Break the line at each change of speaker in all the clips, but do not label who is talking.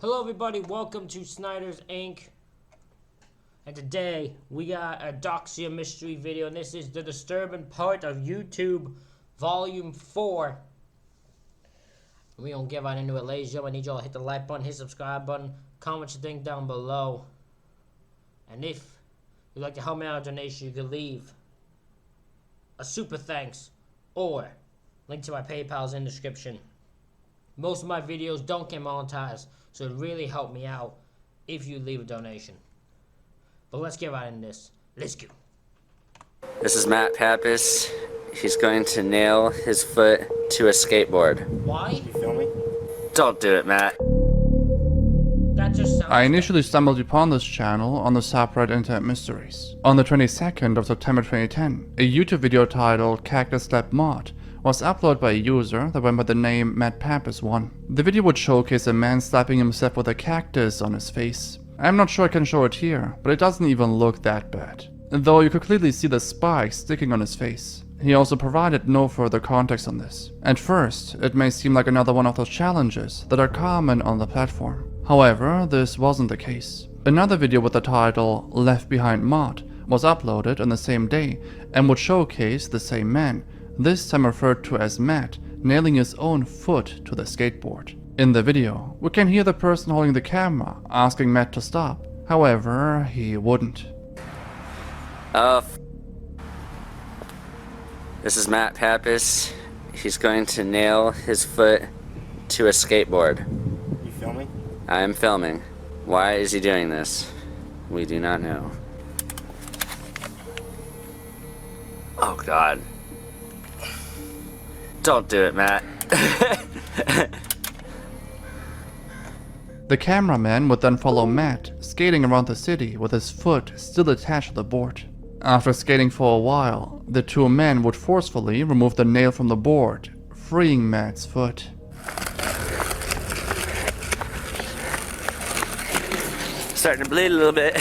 Hello everybody, welcome to Snyder's Inc. And today we got a Doxia mystery video, and this is the disturbing part of YouTube Volume 4. We don't get right into it, ladies and gentlemen. I need y'all to hit the like button, hit the subscribe button, comment your thing down below. And if you'd like to help me out with a donation, you can leave a super thanks or link to my PayPal's in the description. Most of my videos don't get monetized, so it really helped me out if you leave a donation. But let's get right into this. Let's go.
This is Matt Pappas. He's going to nail his foot to a skateboard.
Why?
You feel me?
Don't do it, Matt.
That just sounds...
I initially stumbled upon this channel on the subreddit Internet Mysteries. On the 22nd of September 2010, a YouTube video titled Cactus Lab Mod was uploaded by a user that went by the name Matt Pappas 1. The video would showcase a man slapping himself with a cactus on his face. I'm not sure I can show it here, but it doesn't even look that bad, though you could clearly see the spikes sticking on his face. He also provided no further context on this. At first, it may seem like another one of those challenges that are common on the platform. However, this wasn't the case. Another video with the title Left Behind Mod was uploaded on the same day and would showcase the same man, this time referred to as Matt, nailing his own foot to the skateboard. In the video, we can hear the person holding the camera asking Matt to stop. However, he wouldn't.
This is Matt Pappas. He's going to nail his foot to a skateboard.
You feel me?
I am filming. Why is he doing this? We do not know. Oh God. Don't do it, Matt.
The cameraman would then follow Matt, skating around the city with his foot still attached to the board. After skating for a while, the two men would forcefully remove the nail from the board, freeing Matt's foot.
Starting to bleed a little bit.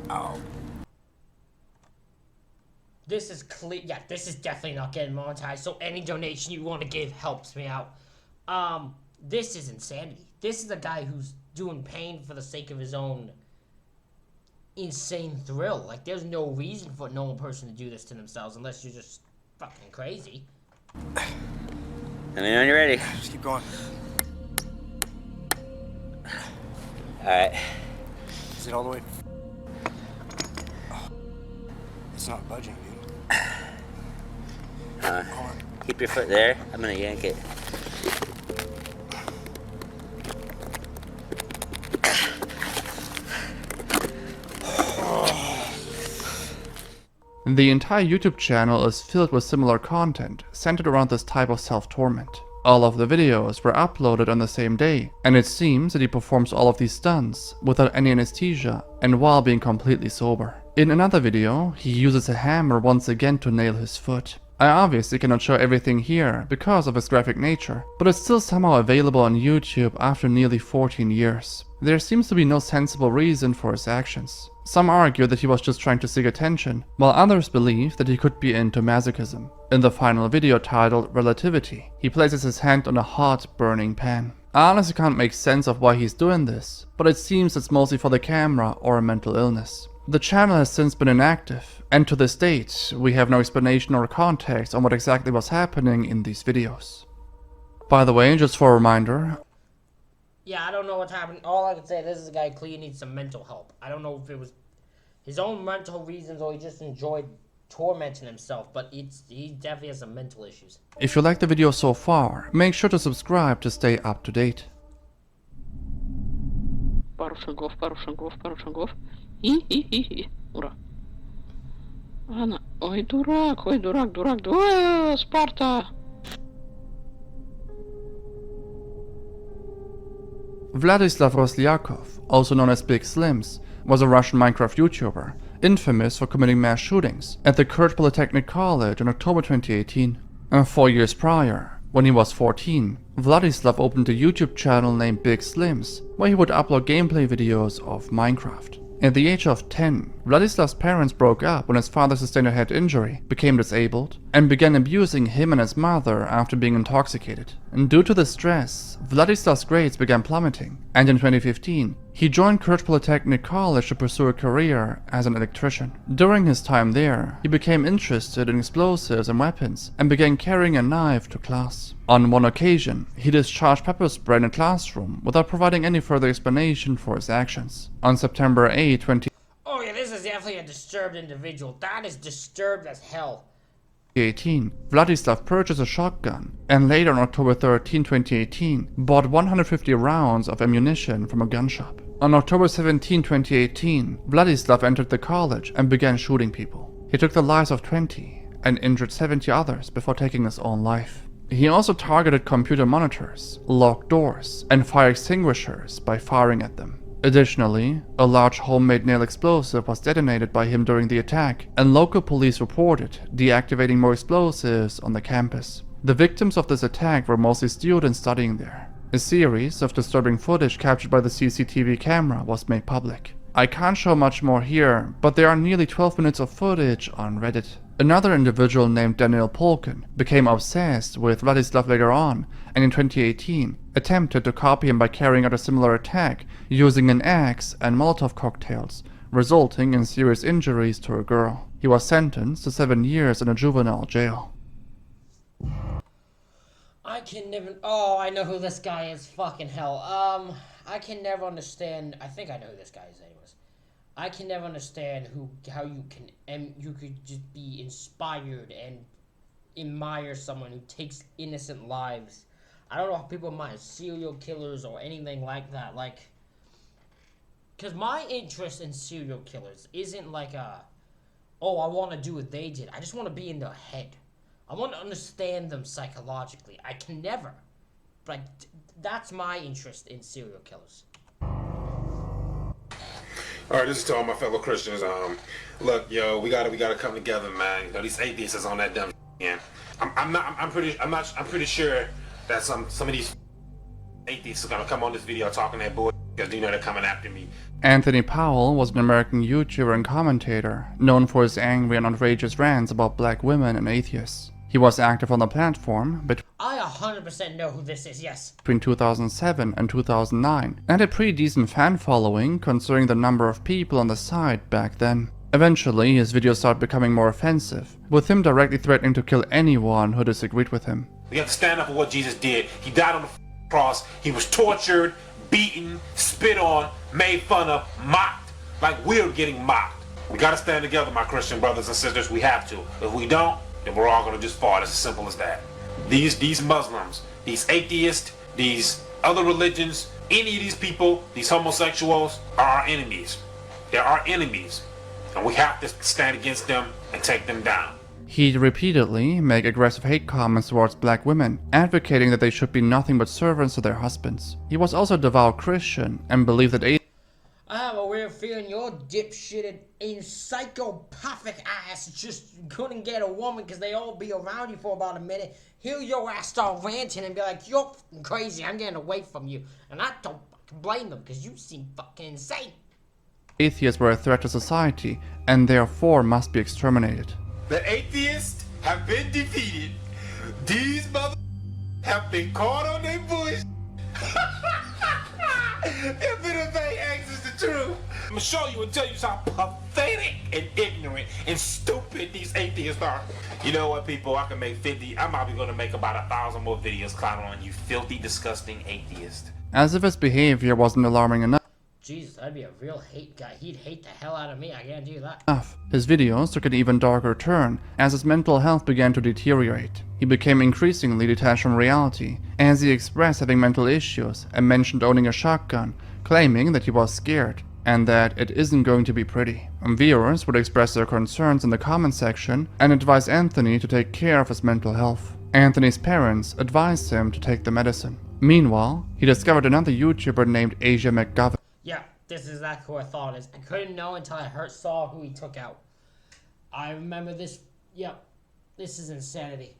Oh.
This is clear. Yeah, this is definitely not getting monetized, so any donation you want to give helps me out. This is insanity. This is a guy who's doing pain for the sake of his own insane thrill. Like, there's no reason for a normal person to do this to themselves unless you're just fucking crazy.
Let me know when you're ready.
Just keep going.
Alright.
Is it all the way? Oh. It's not budging, dude.
Keep your foot there. I'm gonna yank it.
The entire YouTube channel is filled with similar content centered around this type of self-torment. All of the videos were uploaded on the same day, and it seems that he performs all of these stunts without any anesthesia and while being completely sober. In another video, he uses a hammer once again to nail his foot. I obviously cannot show everything here because of its graphic nature, but it's still somehow available on YouTube after nearly 14 years. There seems to be no sensible reason for his actions. Some argue that he was just trying to seek attention, while others believe that he could be into masochism. In the final video titled Relativity, he places his hand on a hot, burning pan. I honestly can't make sense of why he's doing this, but it seems it's mostly for the camera or a mental illness. The channel has since been inactive, and to this date, we have no explanation or context on what exactly was happening in these videos. By the way, just for a reminder,
Yeah, I don't know what's happening. All I can say, this is a guy who clearly needs some mental help. I don't know if it was his own mental reasons or he just enjoyed tormenting himself, but he definitely has some mental issues.
if you liked the video so far, make sure to subscribe to stay up to date.
Пару шагов, пару шагов, пару шагов. Хи-хи-хи-хи. Ура. Ладно. Ой, дурак, дурак. Ой, Спарта.
Vladislav Roslyakov, also known as Big Slims, was a Russian Minecraft YouTuber, infamous for committing mass shootings at the Kurt Polytechnic College in October 2018. 4 years prior, when he was 14, Vladislav opened a YouTube channel named Big Slims, where he would upload gameplay videos of Minecraft. At the age of 10, Vladislav's parents broke up when his father sustained a head injury, became disabled, and began abusing him and his mother after being intoxicated. And due to the stress, Vladislav's grades began plummeting, and in 2015, he joined Kerch Polytechnic College to pursue a career as an electrician. During his time there, he became interested in explosives and weapons, and began carrying a knife to class. On one occasion, he discharged pepper spray in a classroom without providing any further explanation for his actions. On September 8,
Oh yeah, this is definitely a disturbed individual. That is disturbed as hell.
2018, Vladislav purchased a shotgun, and later on October 13, 2018, bought 150 rounds of ammunition from a gun shop. On October 17, 2018, Vladislav entered the college and began shooting people. He took the lives of 20 and injured 70 others before taking his own life. He also targeted computer monitors, locked doors, and fire extinguishers by firing at them. Additionally, a large homemade nail explosive was detonated by him during the attack, and local police reported deactivating more explosives on the campus. The victims of this attack were mostly students studying there. A series of disturbing footage captured by the CCTV camera was made public. I can't show much more here, but there are nearly 12 minutes of footage on Reddit. Another individual named Daniel Polkin became obsessed with Vladislav later on, and in 2018 attempted to copy him by carrying out a similar attack using an axe and Molotov cocktails, resulting in serious injuries to a girl. He was sentenced to 7 years in a juvenile jail.
I can never. Oh, I know who this guy is. Fucking hell. I can never understand. I think I know who this guy is, anyways. I can never understand how you could just be inspired and admire someone who takes innocent lives. I don't know how people mind serial killers or anything like that. Like, because my interest in serial killers isn't like oh, I want to do what they did. I just want to be in their head. I want to understand them psychologically. I can never. But that's my interest in serial killers.
All right, this is to all my fellow Christians. Look, yo, we gotta come together, man. You know, these atheists is on that dumb shit, man. I'm pretty sure that some of these atheists are gonna come on this video talking that bull because you know they're coming after me.
Anthony Powell was an American YouTuber and commentator known for his angry and outrageous rants about black women and atheists. He was active on the platform
I 100% know who this is, yes.
between 2007 and 2009, and had a pretty decent fan following considering the number of people on the site back then. Eventually, his videos started becoming more offensive, with him directly threatening to kill anyone who disagreed with him.
We have to stand up for what Jesus did. He died on the cross. He was tortured, beaten, spit on, made fun of, mocked, like we're getting mocked. We gotta stand together, my Christian brothers and sisters. We have to. If we don't, then we're all gonna just fall. It's as simple as that. These Muslims, these atheists, these other religions, any of these people, these homosexuals are our enemies. They're our enemies. And we have to stand against them and take them down.
He'd repeatedly make aggressive hate comments towards black women, advocating that they should be nothing but servants to their husbands. He was also a devout Christian and believed that
I have a weird feeling your dipshitted and psychopathic ass just couldn't get a woman because they all be around you for about a minute. Hear your ass start ranting and be like, you're fucking crazy, I'm getting away from you. And I don't fucking blame them because you seem fucking insane.
atheists were a threat to society and therefore must be exterminated.
The atheists have been defeated. These mother have been caught on their bush. If anything acts the truth, I'm gonna show you and tell you how pathetic and ignorant and stupid these atheists are. You know what, people? I can make 50. I'm probably gonna make about 1,000 more videos clowning on you, filthy, disgusting atheist.
As if his behavior wasn't alarming enough,
Jesus, that'd be a real hate guy. He'd hate the hell out of me, I guarantee you that.
his videos took an even darker turn as his mental health began to deteriorate. He became increasingly detached from reality, as he expressed having mental issues and mentioned owning a shotgun, claiming that he was scared and that it isn't going to be pretty. And viewers would express their concerns in the comment section and advise Anthony to take care of his mental health. Anthony's parents advised him to take the medicine. Meanwhile, he discovered another YouTuber named Asia McGovern.
Yeah, this is exactly what I thought it is. I couldn't know until I saw who he took out. I remember this. Yep, this is insanity.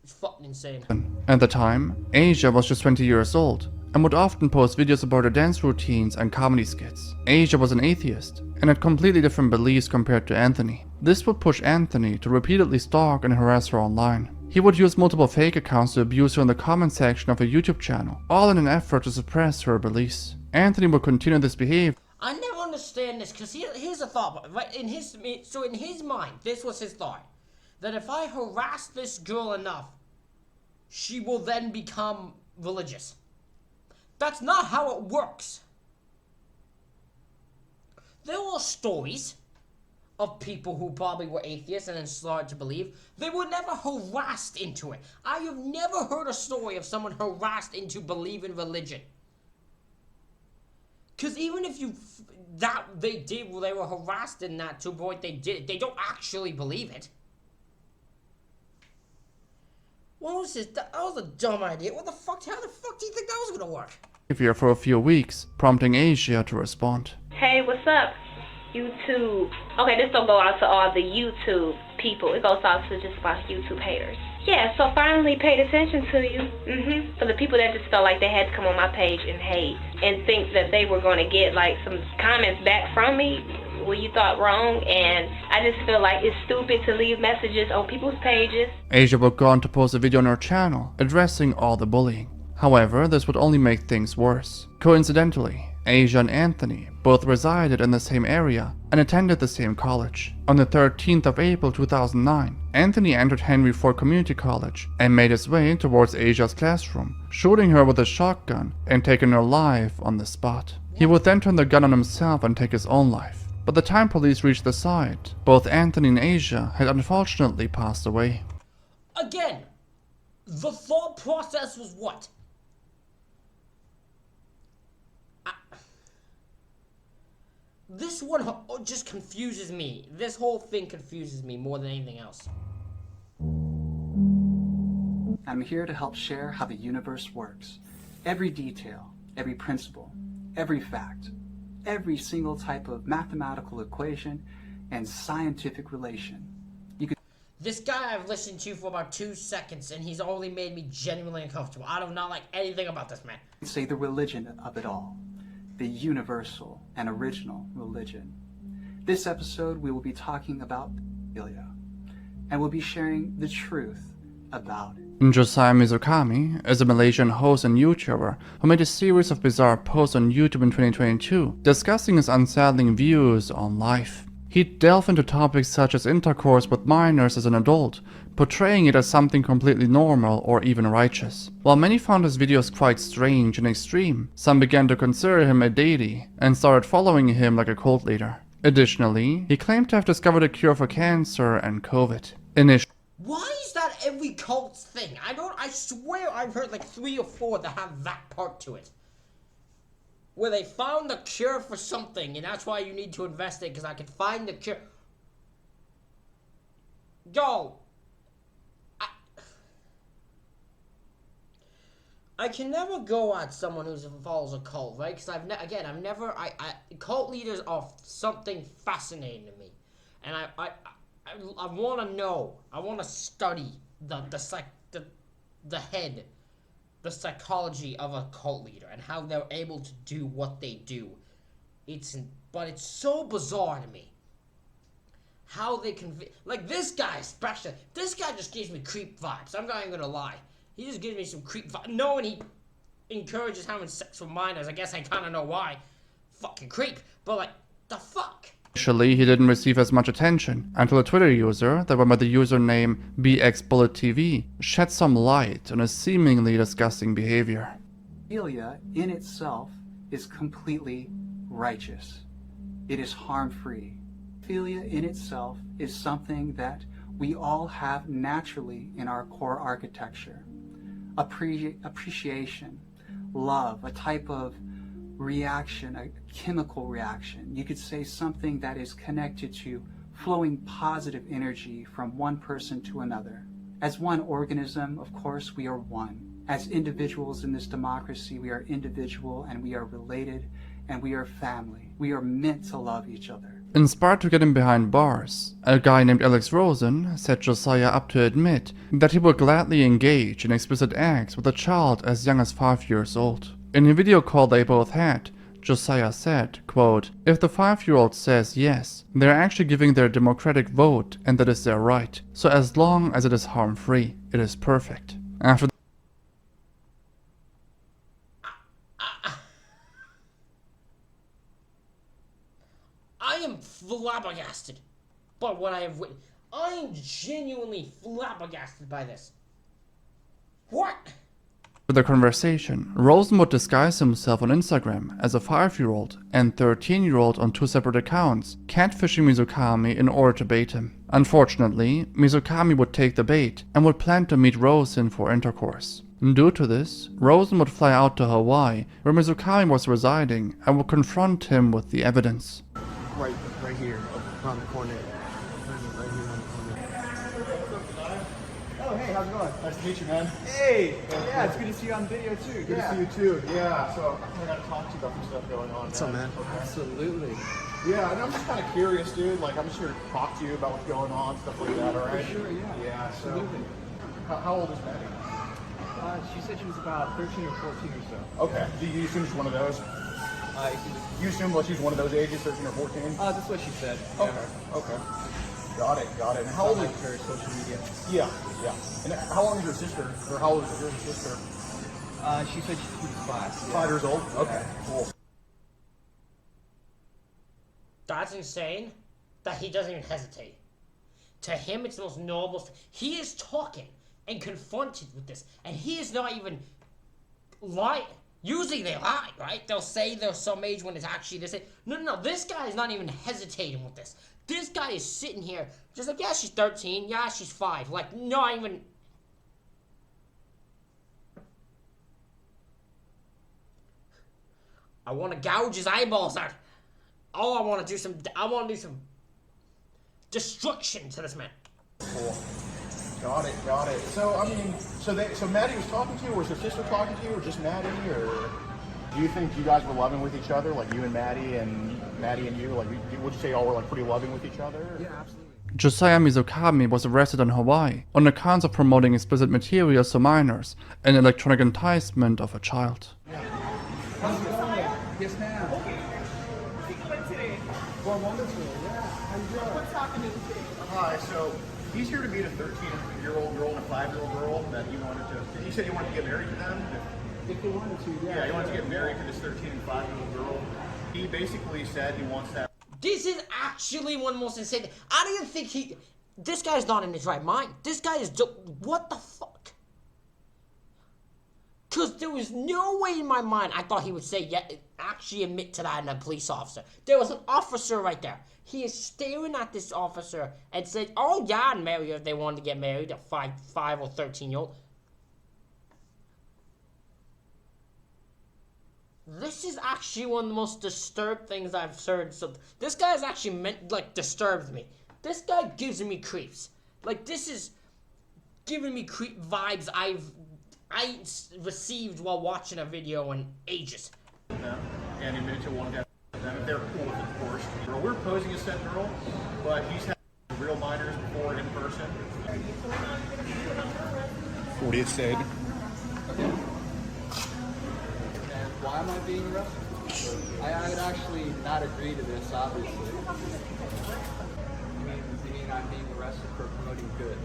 It's fucking insane.
At the time, Asia was just 20 years old, and would often post videos about her dance routines and comedy skits. Asia was an atheist and had completely different beliefs compared to Anthony. This would push Anthony to repeatedly stalk and harass her online. He would use multiple fake accounts to abuse her in the comment section of her YouTube channel, all in an effort to suppress her beliefs. Anthony would continue this behavior.
I never understand this, because here's a thought, right? In his mind, this was his thought, that if I harass this girl enough, she will then become religious. That's not how it works. There were stories of people who probably were atheists and then started to believe. They were never harassed into it. I have never heard a story of someone harassed into believing religion. Because even if they were harassed in that to a point they don't actually believe it. What was this? That was a dumb idea. What the fuck? How the fuck do you think that was gonna work?
For a few weeks, prompting Asia to respond.
Hey, what's up, YouTube? Okay, this don't go out to all the YouTube people. It goes out to just about YouTube haters. Yeah, so finally paid attention to you. For the people that just felt like they had to come on my page and hate and think that they were going to get like some comments back from me, well, you thought wrong, and I just feel like it's stupid to leave messages on people's pages.
Asia would go on to post a video on her channel addressing all the bullying. However, this would only make things worse. Coincidentally, Asia and Anthony both resided in the same area and attended the same college. On the 13th of April 2009, Anthony entered Henry Ford Community College and made his way towards Asia's classroom, shooting her with a shotgun and taking her life on the spot. He would then turn the gun on himself and take his own life. By the time police reached the site, both Anthony and Asia had unfortunately passed away.
Again, the thought process was what? This one just confuses me. This whole thing confuses me more than anything else.
I'm here to help share how the universe works. Every detail, every principle, every fact, every single type of mathematical equation and scientific relation.
This guy I've listened to for about 2 seconds, and he's only made me genuinely uncomfortable. I do not like anything about this man.
Say the religion of it all. The universal and original religion. This episode we will be talking about pedophilia, and we'll be sharing the truth about it.
Josiah Mizukami is a Malaysian host and YouTuber who made a series of bizarre posts on YouTube in 2022 discussing his unsettling views on life. He'd delve into topics such as intercourse with minors as an adult, portraying it as something completely normal or even righteous. While many found his videos quite strange and extreme, some began to consider him a deity and started following him like a cult leader. Additionally, he claimed to have discovered a cure for cancer and COVID.
Why is that every cult's thing? I swear I've heard like 3 or 4 that have that part to it. Where they found the cure for something, and that's why you need to invest it, because I can find the cure. Yo! I can never go at someone who follows a cult, right? Because cult leaders are something fascinating to me. And I want to know. I want to study the psychology of a cult leader and how they're able to do what they do. But it's so bizarre to me how they can, like this guy especially. This guy just gives me creep vibes. I'm not even gonna lie. He just gives me some creep vibes. Knowing he encourages having sex with minors, I guess I kind of know why. Fucking creep. But like, the fuck?
Initially, he didn't receive as much attention until a Twitter user that went by the username BXBulletTV shed some light on his seemingly disgusting behavior.
Pedophilia in itself is completely righteous. It is harm-free. Pedophilia in itself is something that we all have naturally in our core architecture. Appreciation, love, a type of reaction, a chemical reaction. You could say something that is connected to flowing positive energy from one person to another. As one organism, of course, we are one. As individuals in this democracy, we are individual and we are related and we are family. We are meant to love each other.
Inspired to get him behind bars, a guy named Alex Rosen set Josiah up to admit that he would gladly engage in explicit acts with a child as young as 5 years old. In a video call they both had, Josiah said, quote, "If the 5-year-old says yes, they're actually giving their democratic vote and that is their right. So as long as it is harm-free, it is perfect." After
I am flabbergasted by what I have witnessed. I am genuinely flabbergasted by this. What?
the conversation, Rosen would disguise himself on Instagram as a 5-year-old and 13-year-old on 2 separate accounts, catfishing Mizukami in order to bait him. Unfortunately, Mizukami would take the bait and would plan to meet Rosen for intercourse. Due to this, Rosen would fly out to Hawaii, where Mizukami was residing, and would confront him with the evidence.
Right here, around the corner. Right here around the corner.
Oh, hey, how's it going?
Nice to meet you, man.
Hey, yeah, it's good to see you on video too.
Good to see you too. Yeah. So I gotta talk to you about some stuff going on.
What's up, man?
Okay.
Absolutely.
Yeah, and I'm just kind of curious, dude. Like, I'm just here to talk to you about what's going on, stuff like that. All right?
For sure, yeah.
Yeah. So,
Absolutely.
how old is Maddie?
She said she was about 13 or 14 or so.
Okay. Do you assume she's one of those? You assume she's one of those ages, 13 or 14?
That's what she said.
Okay. Okay. Got it. And how old is
her social media?
Yeah. And how long is your sister? Or how old is your sister?
She said she was 5.
5 years old? Okay. Cool.
That's insane that he doesn't even hesitate. To him, it's the most normal thing. He is talking and confronted with this, and he is not even lying. Usually they lie, right? They'll say there's some age when it's actually this age. No. This guy is not even hesitating with this. This guy is sitting here just like, yeah, she's 13. Yeah, she's 5. Like, not even... I want to gouge his eyeballs out. Oh, I want to do some destruction to this man.
Cool. Got it. So, I mean, so Maddie was talking to you, or was her sister talking to you, or just Maddie, or do you think you guys were loving with each other, like you and Maddie and you, like, would you say y'all were like pretty loving with each other?
Yeah, absolutely.
Josiah Mizukami was arrested in Hawaii on accounts of promoting explicit materials to minors and electronic enticement of a child.
Yes, ma'am. Well, wonderful. Yeah. How you doing? What's happening today?
Hi. So he's here to meet a 13-year-old girl and a 5-year-old girl that he wanted to. You said you wanted to get married to them.
If they wanted to, yeah.
Yeah, he wanted to get married to this 13 and 5-year-old girl. He basically said he wants that.
This is actually one of the most insane. I don't even think this guy's not in his right mind. This guy is what the fuck? Because there was no way in my mind I thought he would say, yeah, actually admit to that in a police officer. There was an officer right there. He is staring at this officer and said, oh, yeah, I'd marry her if they wanted to get married, a 5 or 13-year-old. This is actually one of the most disturbed things I've heard. So this guy is actually disturbed me. This guy gives me creeps. Like, this is giving me creep vibes I received while watching a video in ages.
And admitted to wanting to have them if they're cool with it, of course. We're posing as said girl, but he's had real minors before in person. 40th state.
Okay. And why am I being arrested? I would actually not agree to this, obviously. You mean I'm being arrested for promoting good?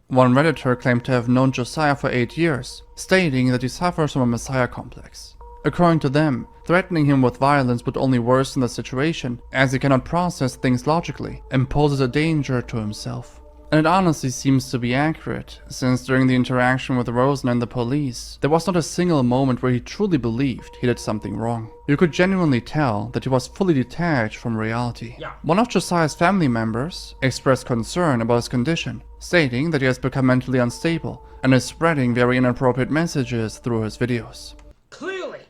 One Redditor claimed to have known Josiah for 8 years, stating that he suffers from a messiah complex. According to them, threatening him with violence would only worsen the situation, as he cannot process things logically and poses a danger to himself. And it honestly seems to be accurate, since during the interaction with Rosen and the police, there was not a single moment where he truly believed he did something wrong. You could genuinely tell that he was fully detached from reality.
Yeah.
One of Josiah's family members expressed concern about his condition, stating that he has become mentally unstable and is spreading very inappropriate messages through his videos.
Clearly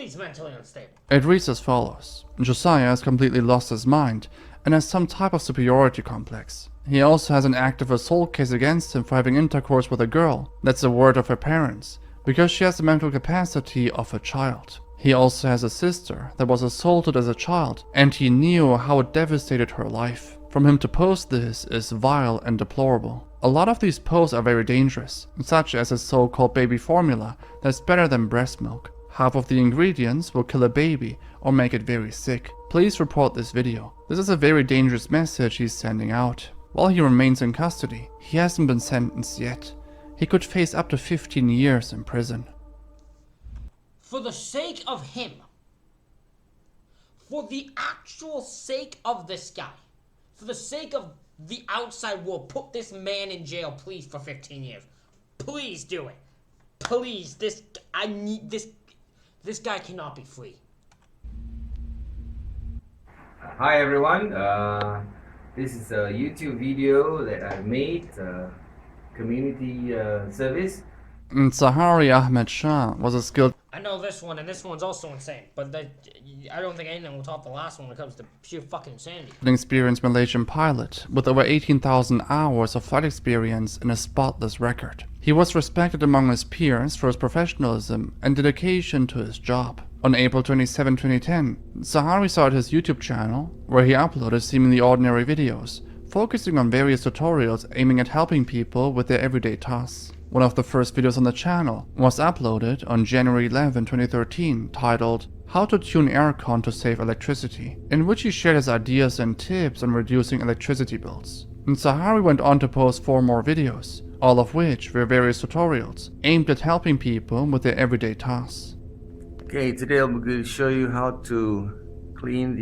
he's mentally unstable.
It reads as follows. Josiah has completely lost his mind and has some type of superiority complex. He also has an active assault case against him for having intercourse with a girl, that's the word of her parents, because she has the mental capacity of a child. He also has a sister that was assaulted as a child, and he knew how it devastated her life. from him to post this is vile and deplorable. A lot of these posts are very dangerous, such as his so-called baby formula that's better than breast milk. Half of the ingredients will kill a baby or make it very sick. Please report this video. This is a very dangerous message he's sending out. While he remains in custody, he hasn't been sentenced yet. He could face up to 15 years in prison.
For the sake of him, for the actual sake of this guy, for the sake of the outside world, put this man in jail, please, for 15 years. Please do it. Please, I need this. This guy cannot be free.
Hi everyone, this is a YouTube video that I made, community service.
Zaharie Ahmed Shah was a skilled
I know this one, and this one's also insane, but I don't think anything will top the last one when it comes to pure fucking insanity.
an experienced Malaysian pilot with over 18,000 hours of flight experience and a spotless record. He was respected among his peers for his professionalism and dedication to his job. On April 27, 2010, Zaharie started his YouTube channel, where he uploaded seemingly ordinary videos, focusing on various tutorials aiming at helping people with their everyday tasks. One of the first videos on the channel was uploaded on January 11, 2013, titled How to Tune Aircon to Save Electricity, in which he shared his ideas and tips on reducing electricity bills. And Zaharie went on to post 4 more videos, all of which were various tutorials aimed at helping people with their everyday tasks.
Okay, today I'm going to show you how to clean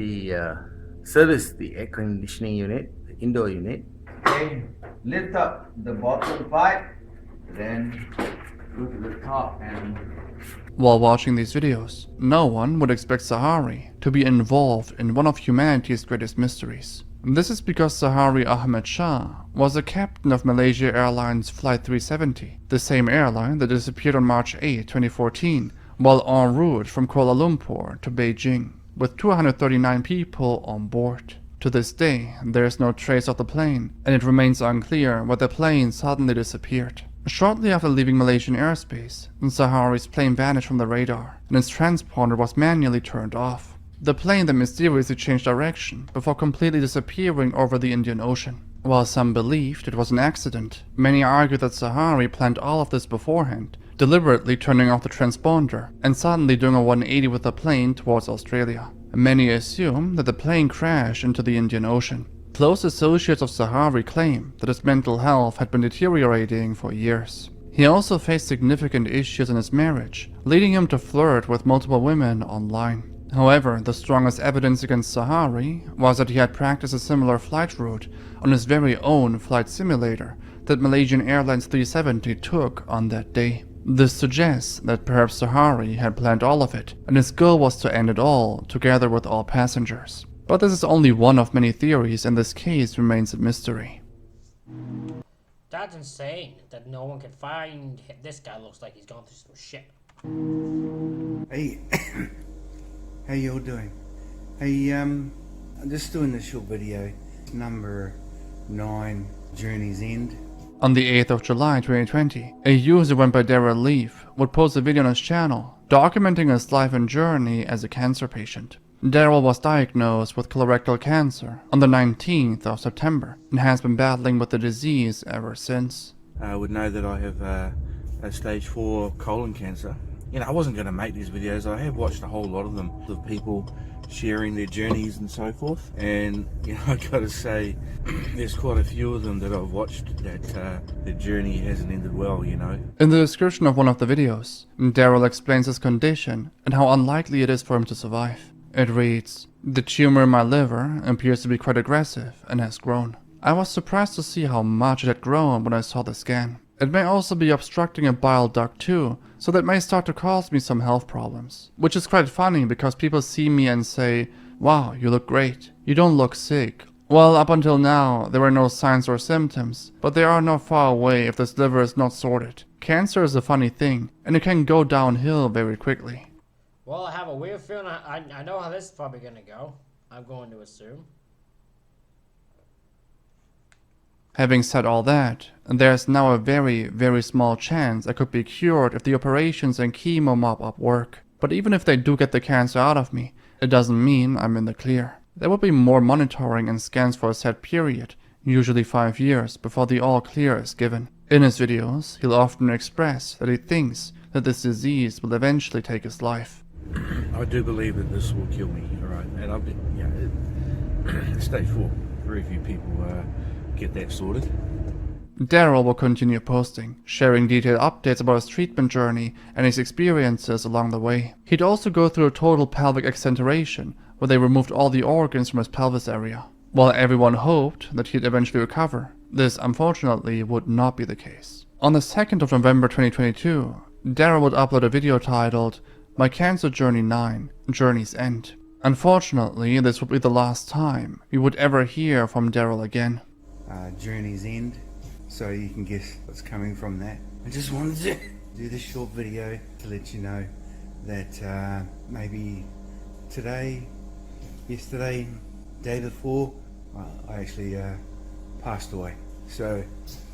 service the air conditioning unit, the indoor unit. Okay, lift up the bottom pipe, then go to the top and...
While watching these videos, no one would expect Zaharie to be involved in one of humanity's greatest mysteries. This is because Zaharie Ahmed Shah was a captain of Malaysia Airlines Flight 370, the same airline that disappeared on March 8, 2014, while en route from Kuala Lumpur to Beijing, with 239 people on board. To this day, there is no trace of the plane, and it remains unclear why the plane suddenly disappeared. Shortly after leaving Malaysian airspace, Zaharie's plane vanished from the radar, and its transponder was manually turned off. The plane then mysteriously changed direction before completely disappearing over the Indian Ocean. While some believed it was an accident, many argued that Zaharie planned all of this beforehand, deliberately turning off the transponder and suddenly doing a 180 with the plane towards Australia. Many assume that the plane crashed into the Indian Ocean. Close associates of Zaharie claim that his mental health had been deteriorating for years. He also faced significant issues in his marriage, leading him to flirt with multiple women online. However, the strongest evidence against Zaharie was that he had practiced a similar flight route on his very own flight simulator that Malaysian Airlines 370 took on that day. This suggests that perhaps Zaharie had planned all of it, and his goal was to end it all together with all passengers. But this is only one of many theories, and this case remains a mystery.
That's insane that no one can find him. This guy looks like he's gone through some shit.
Hey, how you all doing? Hey, I'm just doing this short video, number 9, Journey's End.
On the 8th of July 2020, a user went by Daryl Leaf would post a video on his channel documenting his life and journey as a cancer patient. Daryl was diagnosed with colorectal cancer on the 19th of September and has been battling with the disease ever since.
I would know that I have a stage 4 colon cancer. You know, I wasn't going to make these videos. I have watched a whole lot of them, of people sharing their journeys and so forth. And, you know, I got to say, there's quite a few of them that I've watched that the journey hasn't ended well, you know.
In the description of one of the videos, Daryl explains his condition and how unlikely it is for him to survive. It reads, "The tumor in my liver appears to be quite aggressive and has grown. I was surprised to see how much it had grown when I saw the scan. It may also be obstructing a bile duct too, so that may start to cause me some health problems. Which is quite funny because people see me and say, wow, you look great, you don't look sick. Well, up until now, there were no signs or symptoms, but they are not far away if this liver is not sorted. Cancer is a funny thing, and it can go downhill very quickly."
Well, I have a weird feeling I know how this is probably going to go. I'm going to assume.
Having said all that, there's now a very, very small chance I could be cured if the operations and chemo mop-up work. But even if they do get the cancer out of me, it doesn't mean I'm in the clear. There would be more monitoring and scans for a set period, usually 5 years, before the all clear is given. In his videos, he'll often express that he thinks that this disease will eventually take his life.
I do believe that this will kill me, alright, and I've been, stage 4, very few people get that sorted.
Daryl will continue posting, sharing detailed updates about his treatment journey and his experiences along the way. He'd also go through a total pelvic exenteration, where they removed all the organs from his pelvis area. While everyone hoped that he'd eventually recover, this unfortunately would not be the case. On the 2nd of November 2022, Daryl would upload a video titled My Cancer Journey 9, Journey's End. Unfortunately, this would be the last time we would ever hear from Daryl again.
Journey's End, so you can guess what's coming from that. I just wanted to do this short video to let you know that maybe today, yesterday, day before, I actually passed away. So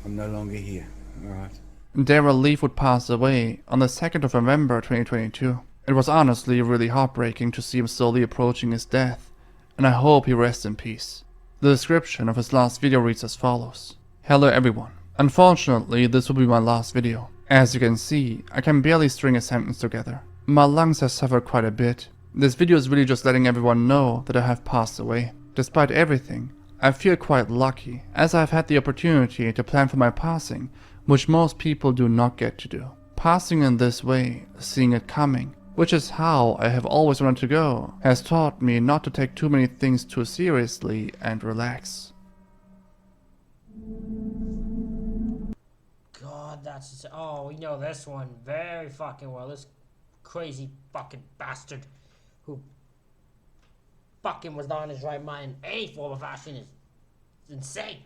I'm no longer here, alright?
Daryl Leaf would pass away on the 2nd of November 2022. It was honestly really heartbreaking to see him slowly approaching his death, and I hope he rests in peace. The description of his last video reads as follows. Hello everyone. Unfortunately, this will be my last video. As you can see, I can barely string a sentence together. My lungs have suffered quite a bit. This video is really just letting everyone know that I have passed away. Despite everything, I feel quite lucky, as I've had the opportunity to plan for my passing, which most people do not get to do. Passing in this way, seeing it coming, which is how I have always wanted to go, has taught me not to take too many things too seriously and relax.
God, that's... Oh, we know this one very fucking well. This crazy fucking bastard who fucking was not in his right mind in any form of fashion is insane.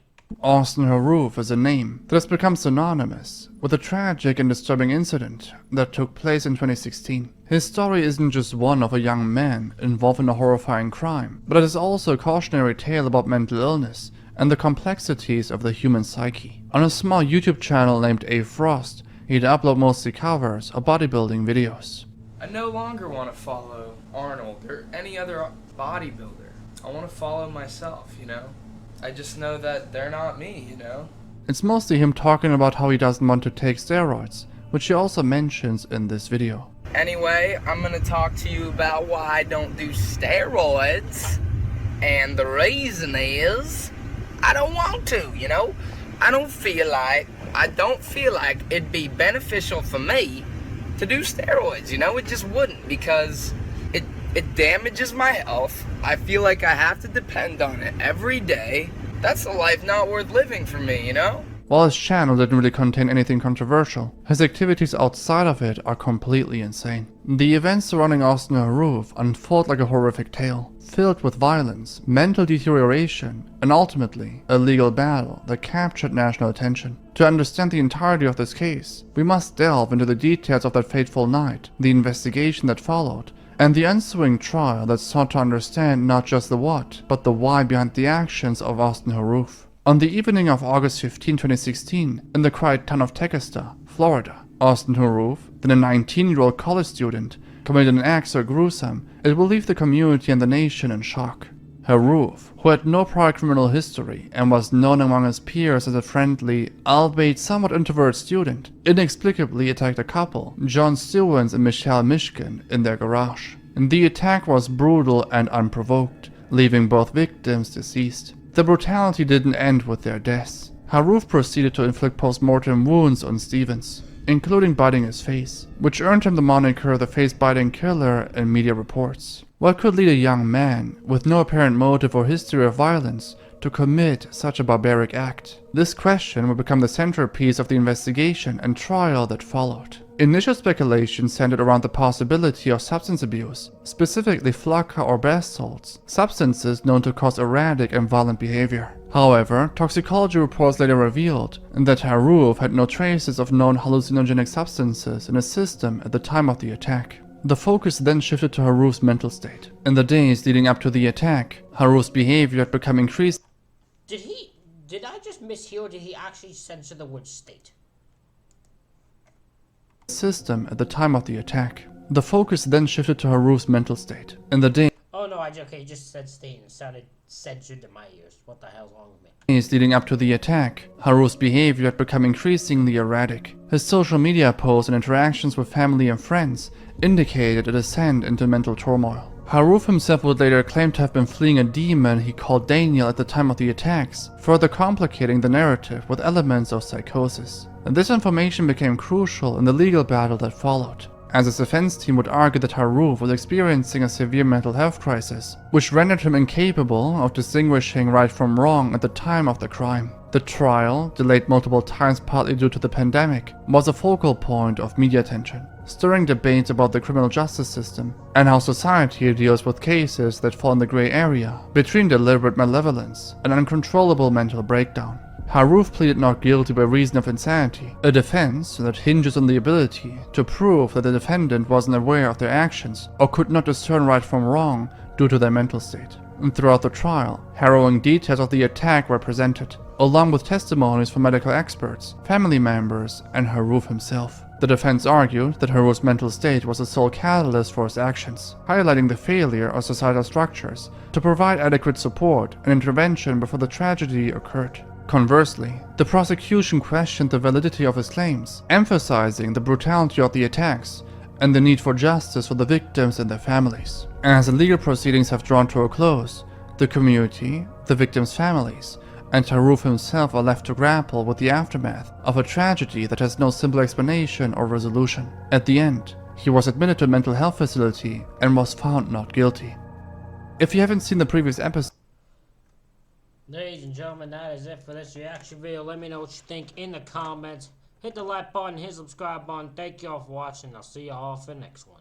Austin Haroof is a name that has become synonymous with a tragic and disturbing incident that took place in 2016. His story isn't just one of a young man involved in a horrifying crime, but it is also a cautionary tale about mental illness and the complexities of the human psyche. On a small YouTube channel named A Frost, he'd upload mostly covers of bodybuilding videos.
I no longer want to follow Arnold or any other bodybuilder. I want to follow myself, you know? I just know that they're not me, you know?
It's mostly him talking about how he doesn't want to take steroids, which he also mentions in this video.
Anyway, I'm gonna talk to you about why I don't do steroids. And the reason is, I don't want to, you know? I don't feel like it'd be beneficial for me to do steroids, you know? It just wouldn't, because it damages my health. I feel like I have to depend on it every day. That's a life not worth living for me, you know?
While his channel didn't really contain anything controversial, his activities outside of it are completely insane. The events surrounding Austin Haroof unfold like a horrific tale, filled with violence, mental deterioration, and ultimately, a legal battle that captured national attention. To understand the entirety of this case, we must delve into the details of that fateful night, the investigation that followed, and the ensuing trial that sought to understand not just the what, but the why behind the actions of Austin Haroof. On the evening of August 15, 2016, in the quiet town of Tequesta, Florida, Austin Haroof, then a 19-year-old college student, committed an act so gruesome it will leave the community and the nation in shock. Haroof, who had no prior criminal history and was known among his peers as a friendly, albeit somewhat introverted student, inexplicably attacked a couple, John Stewart and Michelle Mishkin, in their garage. The attack was brutal and unprovoked, leaving both victims deceased. The brutality didn't end with their deaths. Haroof proceeded to inflict post-mortem wounds on Stevens, including biting his face, which earned him the moniker the face-biting killer in media reports. What could lead a young man, with no apparent motive or history of violence, to commit such a barbaric act? This question would become the centerpiece of the investigation and trial that followed. Initial speculation centered around the possibility of substance abuse, specifically flakka or bath salts, substances known to cause erratic and violent behavior. However, toxicology reports later revealed that Haroof had no traces of known hallucinogenic substances in his system at the time of the attack. The focus then shifted to Haroof's mental state. In the days leading up to the attack, Haroof's behavior had become increased.
Did I just mishear, or did he actually censor the word state?
System at the time of the attack. The focus then shifted to Haroof's mental state. In the day.
Oh no, I Okay, you just said stain. It sounded censored in my ears. What the hell's wrong with me?
Leading up to the attack, Harouf's behavior had become increasingly erratic. His social media posts and interactions with family and friends indicated a descent into mental turmoil. Harouf himself would later claim to have been fleeing a demon he called Daniel at the time of the attacks, further complicating the narrative with elements of psychosis. And this information became crucial in the legal battle that followed, as his defense team would argue that Harouf was experiencing a severe mental health crisis, which rendered him incapable of distinguishing right from wrong at the time of the crime. The trial, delayed multiple times partly due to the pandemic, was a focal point of media attention, stirring debates about the criminal justice system and how society deals with cases that fall in the gray area between deliberate malevolence and uncontrollable mental breakdown. Harouf pleaded not guilty by reason of insanity, a defense that hinges on the ability to prove that the defendant wasn't aware of their actions or could not discern right from wrong due to their mental state. And throughout the trial, harrowing details of the attack were presented, along with testimonies from medical experts, family members, and Harouf himself. The defense argued that Harouf's mental state was the sole catalyst for his actions, highlighting the failure of societal structures to provide adequate support and intervention before the tragedy occurred. Conversely, the prosecution questioned the validity of his claims, emphasizing the brutality of the attacks and the need for justice for the victims and their families. As the legal proceedings have drawn to a close, the community, the victims' families, and Harouf himself are left to grapple with the aftermath of a tragedy that has no simple explanation or resolution. At the end, he was admitted to a mental health facility and was found not guilty. If you haven't seen the previous episode,
ladies and gentlemen, that is it for this reaction video. Let me know what you think in the comments. Hit the like button, hit the subscribe button. Thank you all for watching. I'll see you all for the next one.